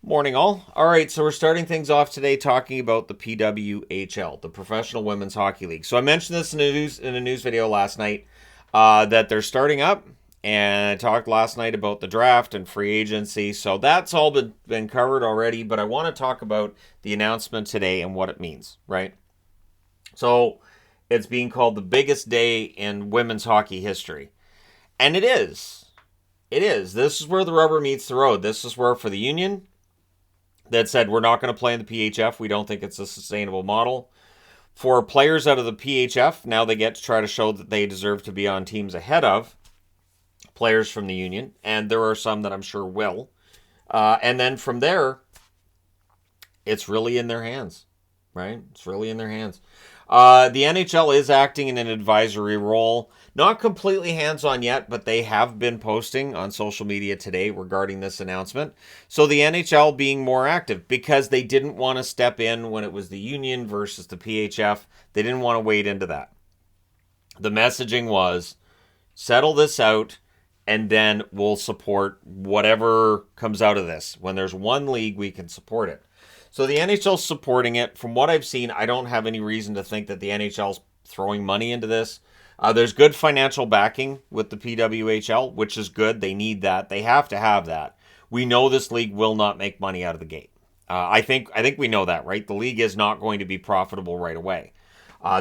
Morning, all. All right, so we're starting things off today talking about the PWHL, the Professional Women's Hockey League. So I mentioned this in a news video last night that they're starting up, and I talked last night about the draft and free agency. So that's all been covered already, but I want to talk about the announcement today and what it means, right? So it's being called the biggest day in women's hockey history, and it is. It is. This is where the rubber meets the road. This is where, for the union, that said we're not going to play in the PHF. We don't think it's a sustainable model. For players out of the PHF, now they get to try to show that they deserve to be on teams ahead of players from the union, and there are some that I'm sure will. And then from there, it's really in their hands, right? It's really in their hands. The NHL is acting in an advisory role. Not completely hands-on yet, but they have been posting on social media today regarding this announcement. So the NHL being more active because they didn't want to step in when it was the union versus the PHF. They didn't want to wade into that. The messaging was, settle this out, and then we'll support whatever comes out of this. When there's one league, we can support it. So the NHL's supporting it. From what I've seen, I don't have any reason to think that the NHL's throwing money into this. There's good financial backing with the PWHL, which is good. They need that. They have to have that. We know this league will not make money out of the gate. I think we know that, right? The league is not going to be profitable right away.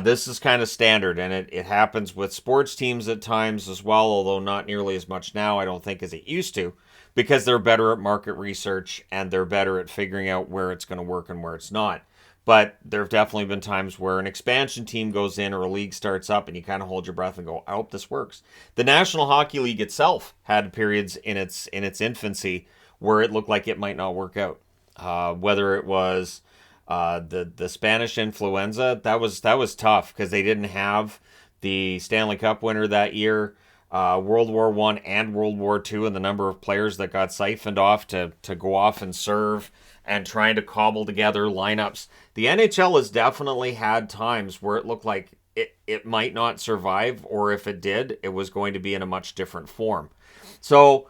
This is kind of standard, and it happens with sports teams at times as well, although not nearly as much now, I don't think, as it used to, because they're better at market research and they're better at figuring out where it's going to work and where it's not. But there have definitely been times where an expansion team goes in or a league starts up and you kind of hold your breath and go, I hope this works. The National Hockey League itself had periods in its infancy where it looked like it might not work out. Whether it was the Spanish influenza, that was tough because they didn't have the Stanley Cup winner that year. World War One and World War Two, and the number of players that got siphoned off to go off and serve and trying to cobble together lineups. The NHL has definitely had times where it looked like it might not survive, or if it did, it was going to be in a much different form. So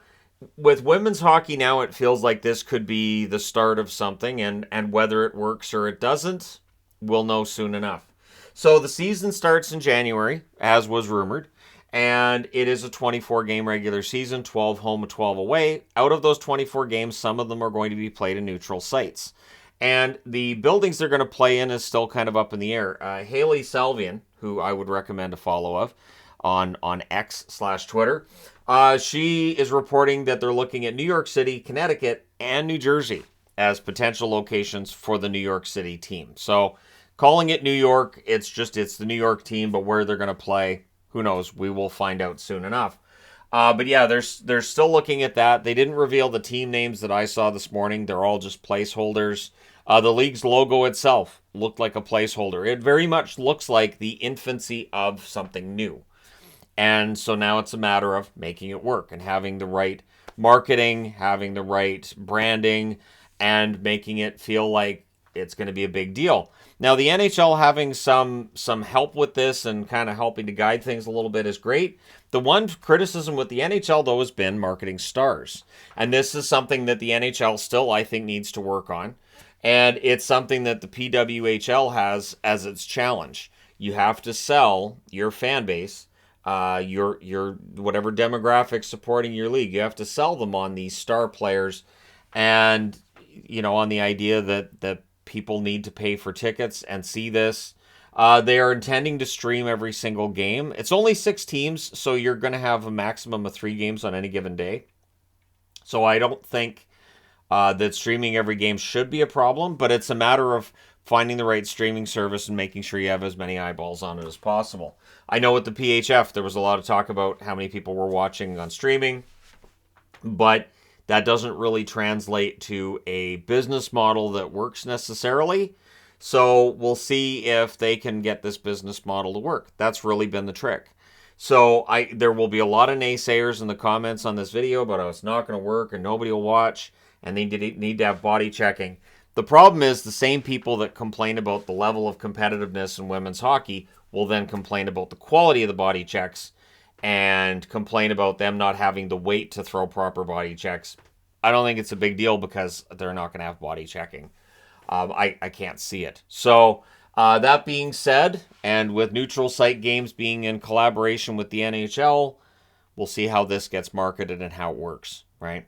with women's hockey now, it feels like this could be the start of something, and whether it works or it doesn't, we'll know soon enough. So the season starts in January, as was rumored. And it is a 24-game regular season, 12 home, 12 away. Out of those 24 games, some of them are going to be played in neutral sites. And the buildings they're going to play in is still kind of up in the air. Haley Salvian, who I would recommend a follow of on X/Twitter, she is reporting that they're looking at New York City, Connecticut, and New Jersey as potential locations for the New York City team. So calling it New York, it's the New York team, but where they're going to play, who knows? We will find out soon enough. But yeah, they're still looking at that. They didn't reveal the team names that I saw this morning. They're all just placeholders. The league's logo itself looked like a placeholder. It very much looks like the infancy of something new. And so now it's a matter of making it work and having the right marketing, having the right branding, and making it feel like it's going to be a big deal. Now, the NHL having some help with this and kind of helping to guide things a little bit is great. The one criticism with the NHL, though, has been marketing stars. And this is something that the NHL still, I think, needs to work on. And it's something that the PWHL has as its challenge. You have to sell your fan base, your whatever demographics supporting your league. You have to sell them on these star players and, on the idea that people need to pay for tickets and see this. They are intending to stream every single game. It's only 6 teams, so you're going to have a maximum of 3 games on any given day. So I don't think that streaming every game should be a problem, but it's a matter of finding the right streaming service and making sure you have as many eyeballs on it as possible. I know with the PHF, there was a lot of talk about how many people were watching on streaming, but that doesn't really translate to a business model that works necessarily. So we'll see if they can get this business model to work. That's really been the trick. So there will be a lot of naysayers in the comments on this video about how it's not going to work and nobody will watch and they need to have body checking. The problem is the same people that complain about the level of competitiveness in women's hockey will then complain about the quality of the body checks and complain about them not having the weight to throw proper body checks. I don't think it's a big deal because they're not going to have body checking. I can't see it. So that being said, and with neutral site games being in collaboration with the NHL, we'll see how this gets marketed and how it works, right?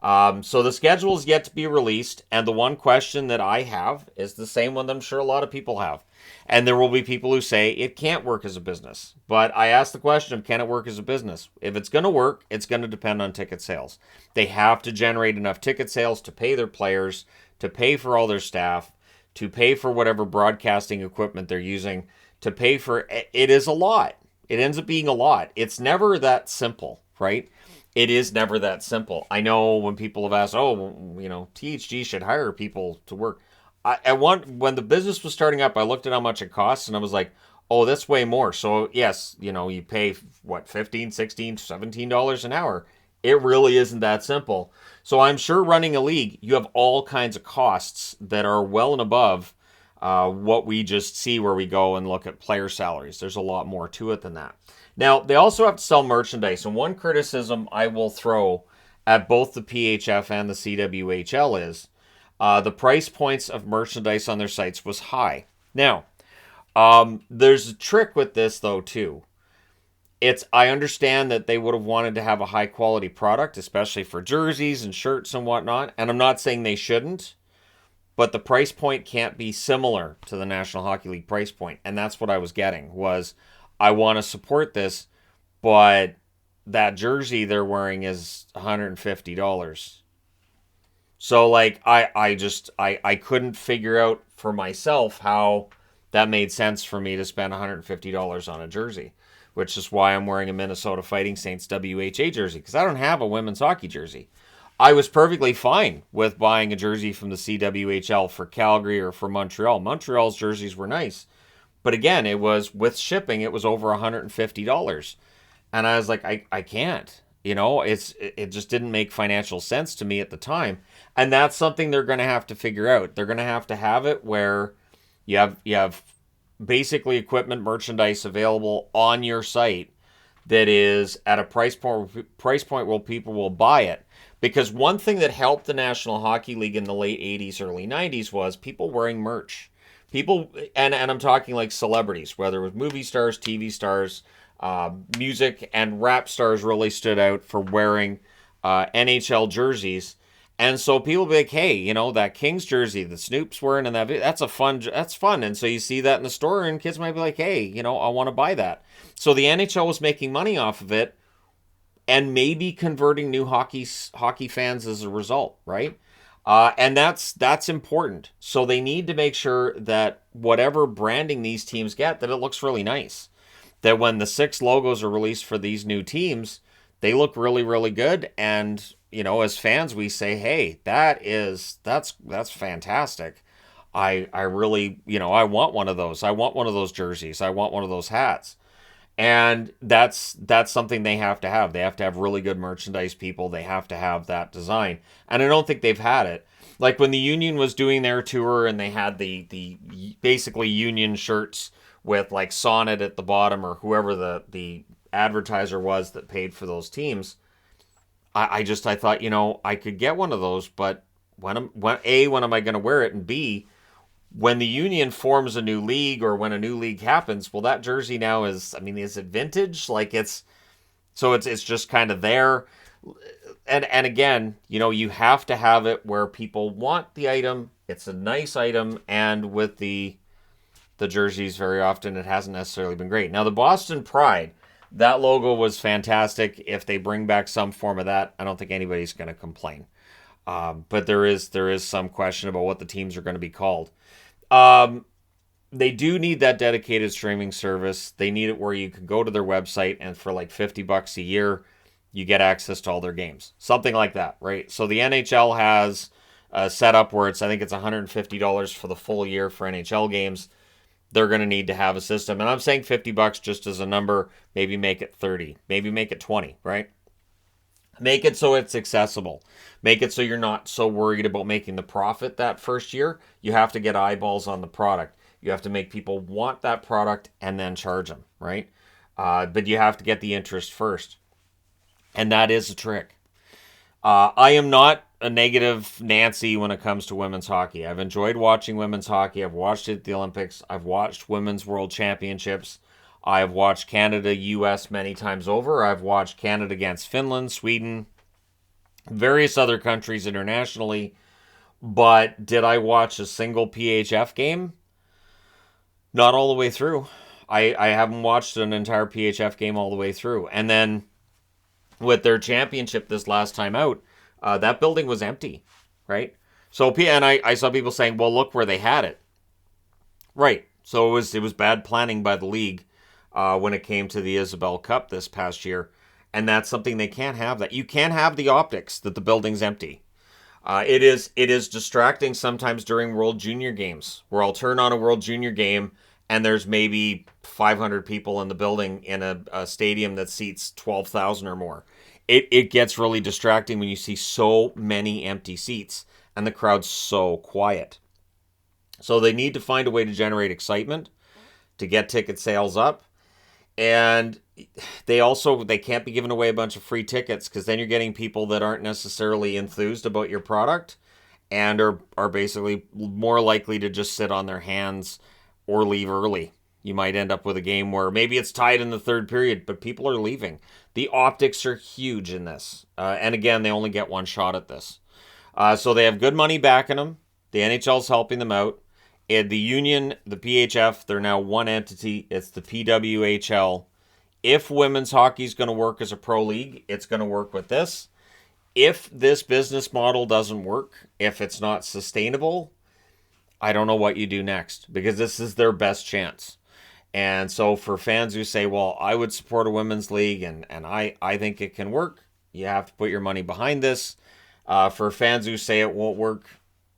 So the schedule is yet to be released, and the one question that I have is the same one that I'm sure a lot of people have. And there will be people who say it can't work as a business. But I ask the question of, can it work as a business? If it's going to work, it's going to depend on ticket sales. They have to generate enough ticket sales to pay their players, to pay for all their staff, to pay for whatever broadcasting equipment they're using, to pay for it is a lot. It ends up being a lot. It's never that simple, right? It is never that simple. I know when people have asked, oh, THG should hire people to work. When the business was starting up, I looked at how much it costs and I was like, oh, that's way more. So yes, you pay what, $15, $16, $17 an hour. It really isn't that simple. So I'm sure running a league, you have all kinds of costs that are well and above what we just see where we go and look at player salaries. There's a lot more to it than that. Now, they also have to sell merchandise. And one criticism I will throw at both the PHF and the CWHL is the price points of merchandise on their sites was high. Now, there's a trick with this, though, too. I understand that they would have wanted to have a high-quality product, especially for jerseys and shirts and whatnot. And I'm not saying they shouldn't. But the price point can't be similar to the National Hockey League price point. And that's what I was getting was, I want to support this, but that jersey they're wearing is $150. So like I couldn't figure out for myself how that made sense for me to spend $150 on a jersey, which is why I'm wearing a Minnesota Fighting Saints WHA jersey, because I don't have a women's hockey jersey. I was perfectly fine with buying a jersey from the CWHL for Calgary or for Montreal. Montreal's jerseys were nice. But again, it was with shipping, it was over $150. And I was like, I can't. It just didn't make financial sense to me at the time. And that's something they're going to have to figure out. They're going to have it where you have basically equipment merchandise available on your site that is at a price point where people will buy it. Because one thing that helped the National Hockey League in the late 80s, early 90s was people wearing merch. People, and I'm talking like celebrities, whether it was movie stars, TV stars, music, and rap stars really stood out for wearing NHL jerseys. And so people be like, hey, that Kings jersey that Snoop's wearing and that's fun. And so you see that in the store and kids might be like, hey, I want to buy that. So the NHL was making money off of it and maybe converting new hockey fans as a result, right? And that's important. So they need to make sure that whatever branding these teams get, that it looks really nice. That when the 6 logos are released for these new teams, they look really, really good. And, as fans, we say, hey, that's fantastic. I really, I want one of those. I want one of those jerseys. I want one of those hats. And that's something they have to have. They have to have really good merchandise people. They have to have that design. And I don't think they've had it. Like when the Union was doing their tour and they had the basically Union shirts with like Sonnet at the bottom or whoever the advertiser was that paid for those teams. I thought, I could get one of those, but when am I going to wear it? And B, when the Union forms a new league or when a new league happens, well, that jersey now is it vintage? Like it's just kind of there. And again, you have to have it where people want the item. It's a nice item. And with the jerseys, very often it hasn't necessarily been great. Now the Boston Pride, that logo was fantastic. If they bring back some form of that, I don't think anybody's going to complain. But there is some question about what the teams are going to be called. They do need that dedicated streaming service. They need it where you can go to their website and for like $50 a year, you get access to all their games. Something like that, right? So the NHL has a setup where I think it's $150 for the full year for NHL games. They're going to need to have a system. And I'm saying $50 just as a number. Maybe make it 30. Maybe make it 20, right? Make it so it's accessible. Make it so you're not so worried about making the profit that first year. You have to get eyeballs on the product. You have to make people want that product and then charge them, right? But you have to get the interest first. And that is a trick. I am not a negative Nancy when it comes to women's hockey. I've enjoyed watching women's hockey. I've watched it at the Olympics. I've watched women's world championships. I've watched Canada, US many times over. I've watched Canada against Finland, Sweden, various other countries internationally. But did I watch a single PHF game? Not all the way through. I haven't watched an entire PHF game all the way through. And then with their championship this last time out, that building was empty, right? So, and I saw people saying, well, look where they had it. Right. So it was bad planning by the league when it came to the Isabel Cup this past year. And that's something they can't have. That you can't have the optics that the building's empty. It is distracting sometimes during World Junior games, where I'll turn on a World Junior game and there's maybe 500 people in the building in a stadium that seats 12,000 or more. It gets really distracting when you see so many empty seats and the crowd's so quiet. So they need to find a way to generate excitement, to get ticket sales up. And they can't be giving away a bunch of free tickets, because then you're getting people that aren't necessarily enthused about your product and are basically more likely to just sit on their hands or leave early. You might end up with a game where maybe it's tied in the third period, but people are leaving. The optics are huge in this. And again, they only get one shot at this. So they have good money backing them. The NHL's helping them out. And the union, the PHF, they're now one entity. It's the PWHL. If women's hockey is going to work as a pro league, it's going to work with this. If this business model doesn't work, if it's not sustainable, I don't know what you do next, because this is their best chance. And so for fans who say, well, I would support a women's league and I think it can work, you have to put your money behind this. For fans who say it won't work,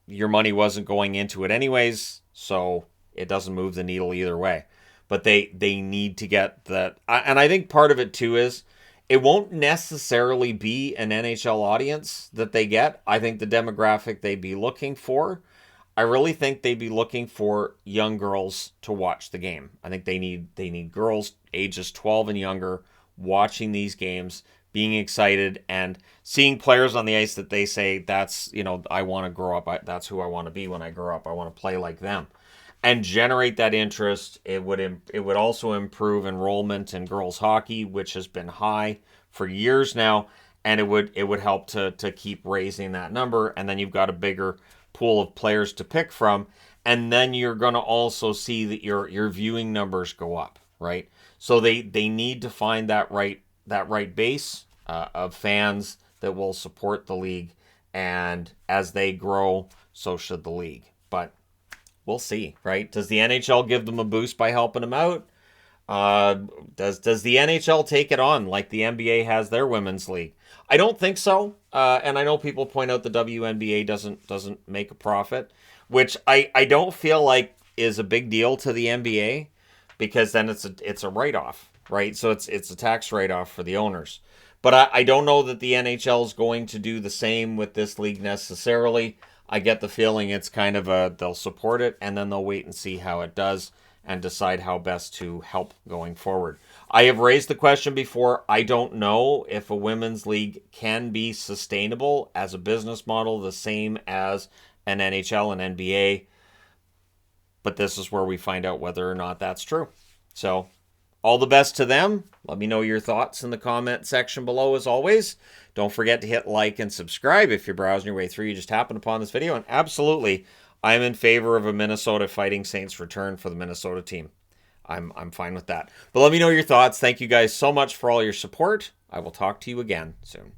your money wasn't going into it anyways, so it doesn't move the needle either way. But they need to get that. And I think part of it too is it won't necessarily be an NHL audience that they get. I think the demographic they'd be looking for, I really think they'd be looking for young girls to watch the game. I think they need girls ages 12 and younger watching these games, being excited and seeing players on the ice that they say, that's, I want to grow up. That's who I want to be when I grow up. I want to play like them, and generate that interest. It would also improve enrollment in girls hockey, which has been high for years now, and it would help to keep raising that number. And then you've got a bigger pool of players to pick from, and then you're going to also see that your viewing numbers go up, right? So they need to find that right base of fans that will support the league, and as they grow, so should the league. But we'll see, right? Does the NHL give them a boost by helping them out? Does the NHL take it on like the NBA has their women's league? I don't think so. And I know people point out the WNBA doesn't make a profit, which I don't feel like is a big deal to the NBA, because then it's a write-off, right? So it's a tax write-off for the owners. But I don't know that the NHL is going to do the same with this league necessarily. I get the feeling it's kind of they'll support it and then they'll wait and see how it does and decide how best to help going forward. I have raised the question before. I don't know if a women's league can be sustainable as a business model the same as an NHL and NBA. But this is where we find out whether or not that's true. So all the best to them. Let me know your thoughts in the comment section below as always. Don't forget to hit like and subscribe if you're browsing your way through. You just happened upon this video. And absolutely, I'm in favor of a Minnesota Fighting Saints return for the Minnesota team. I'm fine with that. But let me know your thoughts. Thank you guys so much for all your support. I will talk to you again soon.